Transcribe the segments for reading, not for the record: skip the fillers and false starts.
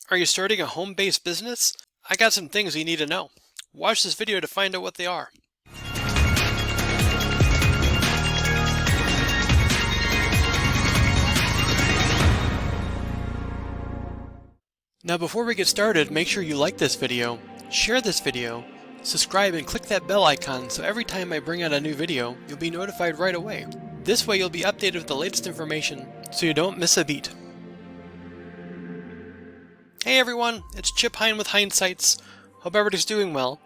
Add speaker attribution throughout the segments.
Speaker 1: Are you starting a home-based business? I got some things you need to know. Watch this video to find out what they are. Now before we get started, make sure you like this video, share this video, subscribe and click that bell icon so every time I bring out a new video, you'll be notified right away. This way you'll be updated with the latest information so you don't miss a beat. Hey everyone, it's Chip Hine with HindeSights. Hope everybody's doing well.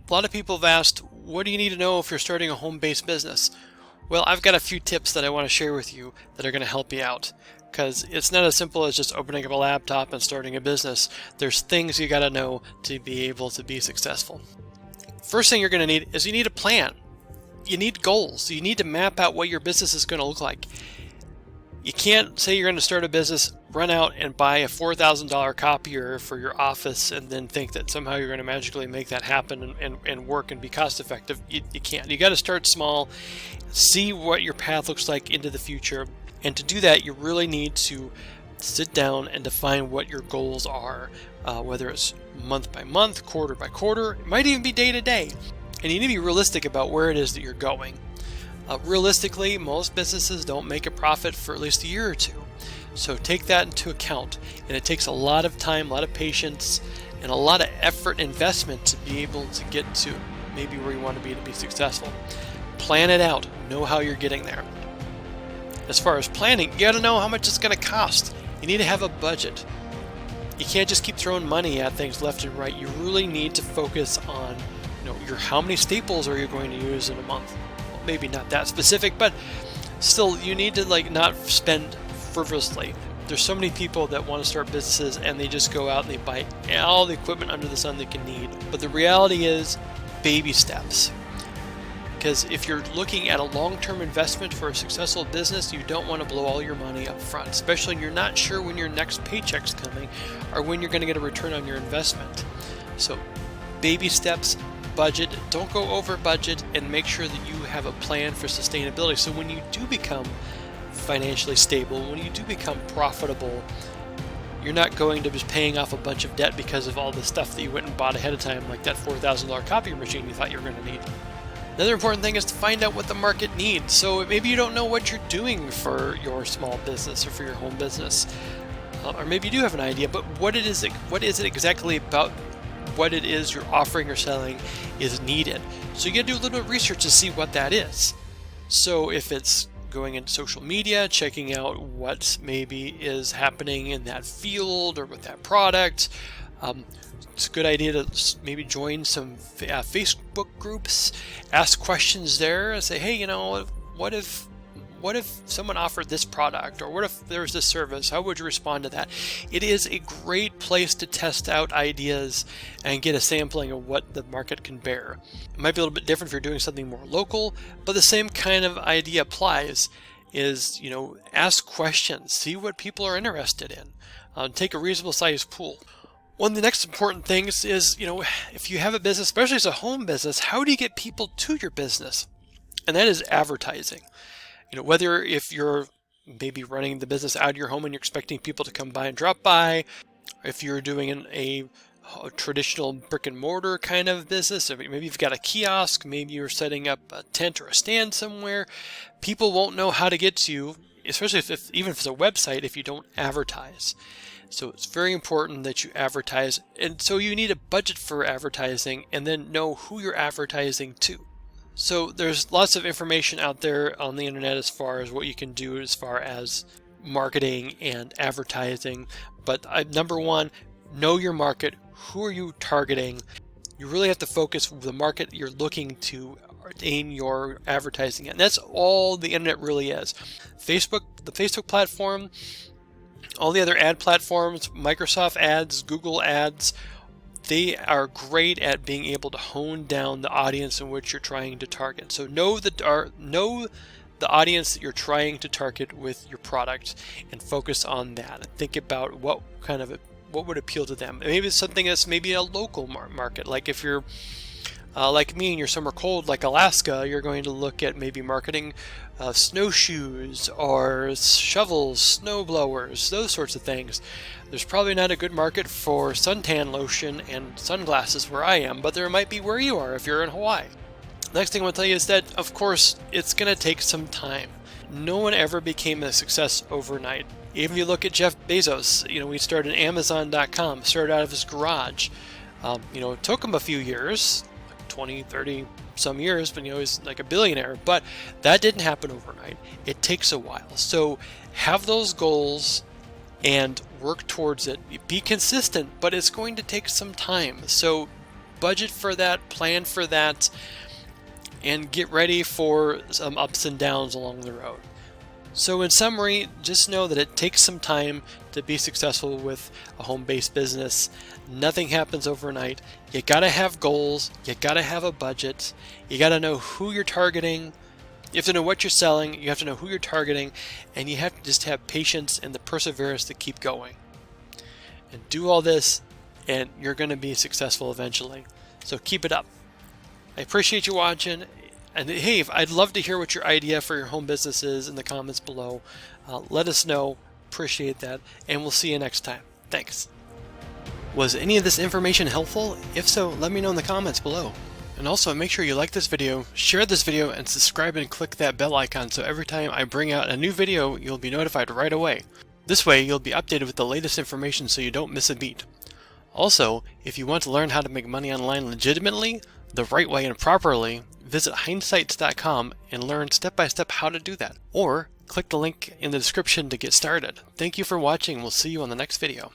Speaker 1: A lot of people have asked, what do you need to know if you're starting a home-based business? Well, I've got a few tips that I want to share with you that are going to help you out. Because it's not as simple as just opening up a laptop and starting a business. There's things you got to know to be able to be successful. First thing you're going to need is you need a plan. You need goals. You need to map out what your business is going to look like. You can't say you're going to start a business, run out and buy a $4,000 copier for your office and then think that somehow you're going to magically make that happen and work and be cost effective. You can't. You got to start small, see what your path looks like into the future. And to do that, you really need to sit down and define what your goals are, whether it's month by month, quarter by quarter, it might even be day to day. And you need to be realistic about where it is that you're going. Realistically, most businesses don't make a profit for at least a year or two. So take that into account. And it takes a lot of time, a lot of patience, and a lot of effort and investment to be able to get to maybe where you want to be successful. Plan it out. Know how you're getting there. As far as planning, you got to know how much it's going to cost. You need to have a budget. You can't just keep throwing money at things left and right. You really need to focus on, how many staples are you going to use in a month? Well, maybe not that specific, but still, you need to not spend frivolously. There's so many people that want to start businesses and they just go out and they buy all the equipment under the sun they can need. But the reality is, baby steps. Because if you're looking at a long-term investment for a successful business, you don't want to blow all your money up front, especially when you're not sure when your next paycheck's coming or when you're going to get a return on your investment. So baby steps, budget, don't go over budget, and make sure that you have a plan for sustainability. So when you do become financially stable, when you do become profitable, you're not going to be paying off a bunch of debt because of all the stuff that you went and bought ahead of time, like that $4,000 copier machine you thought you were going to need. Another important thing is to find out what the market needs. So maybe you don't know what you're doing for your small business or for your home business, or maybe you do have an idea, but what is it exactly about what it is you're offering or selling is needed? So you got to do a little bit of research to see what that is. So if it's going into social media, checking out what maybe is happening in that field or with that product. It's a good idea to maybe join some Facebook groups, ask questions there, and say, hey, what if someone offered this product, or what if there's this service? How would you respond to that? It is a great place to test out ideas and get a sampling of what the market can bear. It might be a little bit different if you're doing something more local, but the same kind of idea applies. Is ask questions, see what people are interested in, take a reasonable sized pool. One of the next important things is, if you have a business, especially as a home business, how do you get people to your business? And that is advertising. Whether if you're maybe running the business out of your home and you're expecting people to come by and drop by, if you're doing a traditional brick and mortar kind of business, or maybe you've got a kiosk, maybe you're setting up a tent or a stand somewhere, people won't know how to get to you, especially even if it's a website, if you don't advertise. So it's very important that you advertise, and so you need a budget for advertising and then know who you're advertising to. So there's lots of information out there on the internet as far as what you can do as far as marketing and advertising. But number one, know your market. Who are you targeting? You really have to focus the market you're looking to aim your advertising at. And that's all the internet really is. Facebook, the Facebook platform, all the other ad platforms, Microsoft ads, Google ads, they are great at being able to hone down the audience in which you're trying to target. So know the audience that you're trying to target with your product and focus on that. Think about what would appeal to them. Maybe it's something that's maybe a local market, like if you're Like me, and you're somewhere cold like Alaska, you're going to look at maybe marketing snowshoes or shovels, snow blowers, those sorts of things. There's probably not a good market for suntan lotion and sunglasses where I am, but there might be where you are if you're in Hawaii. Next thing I want to tell you is that, of course, it's going to take some time. No one ever became a success overnight. Even if you look at Jeff Bezos, we started Amazon.com, started out of his garage. It took him a few years, 20, 30 some years, but he's like a billionaire. But that didn't happen overnight. It takes a while. So have those goals and work towards it. Be consistent, but it's going to take some time. So budget for that, plan for that, and get ready for some ups and downs along the road. So in summary, just know that it takes some time to be successful with a home-based business. Nothing happens overnight. You gotta have goals, you gotta have a budget, you gotta know who you're targeting, you have to know what you're selling, you have to know who you're targeting, and you have to just have patience and the perseverance to keep going. And do all this, and you're gonna be successful eventually. So keep it up. I appreciate you watching, and hey, I'd love to hear what your idea for your home business is in the comments below. Let us know. Appreciate that, and we'll see you next time. Thanks. Was any of this information helpful? If so, let me know in the comments below. And also make sure you like this video, share this video, and subscribe and click that bell icon so every time I bring out a new video, you'll be notified right away. This way, you'll be updated with the latest information so you don't miss a beat. Also, if you want to learn how to make money online legitimately, the right way and properly, visit HindeSights.com and learn step-by-step how to do that. Or click the link in the description to get started. Thank you for watching. We'll see you on the next video.